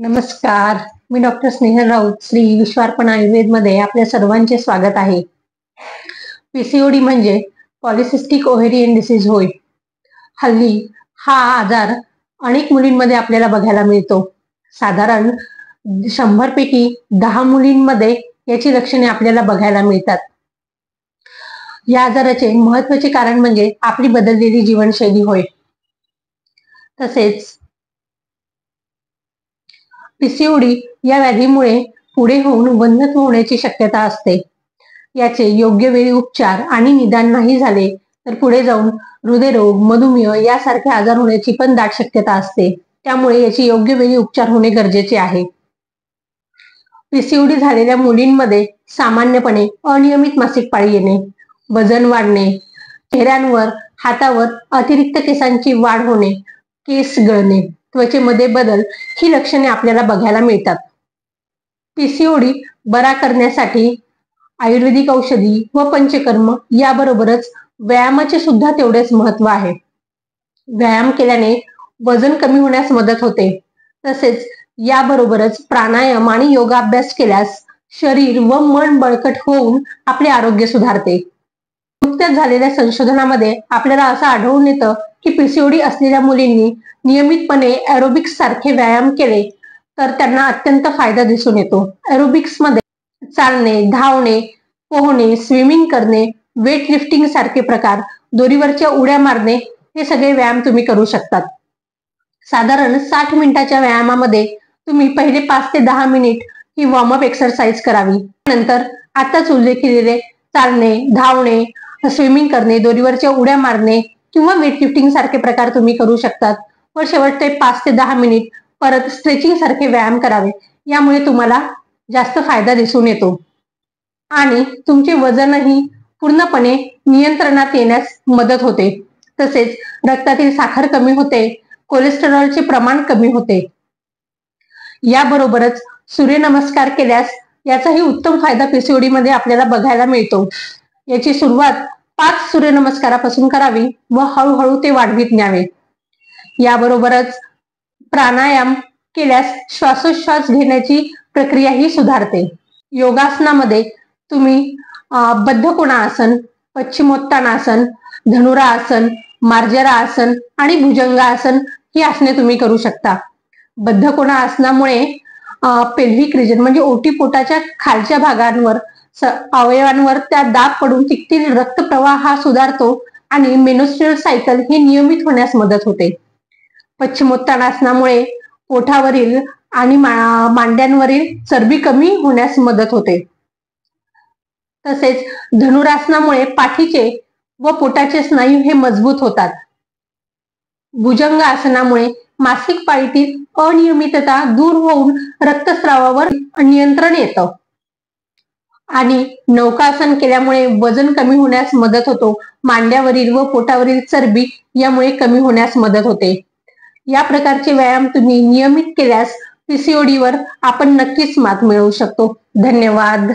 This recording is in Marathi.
नमस्कार, मी डॉक्टर स्नेहल राऊत, श्री विश्वार्पण आयुर्वेद मध्ये आपल्या सर्वांचे स्वागत आहे. पीसीओडी म्हणजे पॉलिसिस्टिक ओव्हेरियन डिसीज होय. हल्ली हा आजार अनेक मुलींमध्ये आपल्याला बघायला मिळतो. साधारण 100 पैकी 10 मुलींमध्ये याची लक्षणे आपल्याला बघायला मिळतात. या आजाराचे महत्वाचे कारण म्हणजे आपली बदललेली जीवनशैली होय. तसेच पीसीओडी या व्याधीमुळे पुढे होऊन वंध्यत्व होण्याची शक्यता असते. याचे योग्य वेळी उपचार आणि निदान नाही झाले तर पुढे जाऊन हृदयरोग, मधुमेह यासारखे आजार होण्याची पण दाट शक्यता असते. त्यामुळे याची योग्य वेळी उपचार होणे गरजेचे आहे. पीसीओडी झालेल्या मुलींमध्ये सामान्यपणे अनियमित मासिक पाळी येणे, वजन वाढणे, चेहऱ्यांवर, हातावर अतिरिक्त केसांची वाढ होणे, केस गळणे, त्वचेमध्ये बदल ही लक्षणे आपल्याला बघायला मिळतात. पीसीओडी बरा करण्यासाठी आयुर्वेदिक औषधी व पंचकर्म याबरोबरच व्यायामाचे सुद्धा तेवढेच महत्व आहे. व्यायाम केल्याने वजन कमी होण्यास मदत होते. तसेच याबरोबरच प्राणायाम आणि योगाभ्यास केल्यास शरीर व मन बळकट होऊन आपले आरोग्य सुधारते. नुकत्याच झालेल्या संशोधनामध्ये आपल्याला असं आढळून येतं की पीसीओडी असलेल्या मुलींनी नियमितपणे एरोबिक्स सारखे व्यायाम केले तर त्यांना अत्यंत फायदा दिसून येतो. एरोबिक्स मध्ये चालणे, धावणे, पोहणे, स्विमिंग करणे, वेट लिफ्टिंग सारखे प्रकार, दोरीवरच्या उड्या मारणे हे सगळे व्यायाम तुम्ही करू शकतात. साधारण 60 मिनिटाच्या व्यायामामध्ये तुम्ही पहिले 5 ते 10 मिनिट ही वॉर्मअप एक्सरसाइज करावी. नंतर आताच उल्लेख केलेले चालणे, धावणे, स्विमिंग करणे, दोरीवरच्या उड्या मारणे किंवा वेट लिफ्टिंग सारखे प्रकार तुम्ही करू शकतात. व शेवटचे 5 ते 10 मिनिट परत स्ट्रेचिंग सारखे व्यायाम करावे. यामुळे तुम्हाला जास्त फायदा दिसून येतो आणि तुमचे वजनही पूर्णपणे नियंत्रणात येण्यास मदत होते. तसेच रक्तातील साखर कमी होते, कोलेस्टेरॉलचे प्रमाण कमी होते. याबरोबरच सूर्यनमस्कार केल्यास याचाही उत्तम फायदा पीसीओडी मध्ये आपल्याला बघायला मिळतो. याची सुरुवात 5 सूर्यनमस्कारापासून करावी व हळूहळू ते वाढवित न्यावे. याबरोबरच प्राणायाम केल्यास श्वासोच्छ्वास घेण्याची प्रक्रिया ही सुधारते. योगासनामध्ये तुम्ही बद्धकोणासन, पश्चिमोत्तानासन, धनुरासन, मार्जरासन आणि भुजंगासन ही आसने तुम्ही करू शकता. बद्धकोणासनामुळे पेल्विक रिजन म्हणजे ओटीपोटाच्या खालच्या भागांवर अवयवांवर त्या दाब पडून तिथील रक्तप्रवाह हा सुधारतो आणि मेनोस्ट्रुअल सायकल ही नियमित होण्यास मदत होते. पश्चिमोत्तानासनामुळे पोटावरील आणि मांड्यांवरील चरबी कमी होण्यास मदत होते. तसेच धनुरासनामुळे पाठीचे व पोटाचे स्नायू हे मजबूत होतात. भुजंग आसनामुळे मासिक पाळीतील अनियमितता दूर होऊन रक्तस्रावावर नियंत्रण येतं आणि नौकासन केल्यामुळे वजन कमी होण्यास मदत होतो. मांड्यावरील व पोटावरील चरबी यामुळे कमी होण्यास मदत होते. या प्रकारचे व्यायाम तुम्ही नियमित केल्यास पीसीओडीवर आपण नक्कीच मात मिळवू शकतो. धन्यवाद.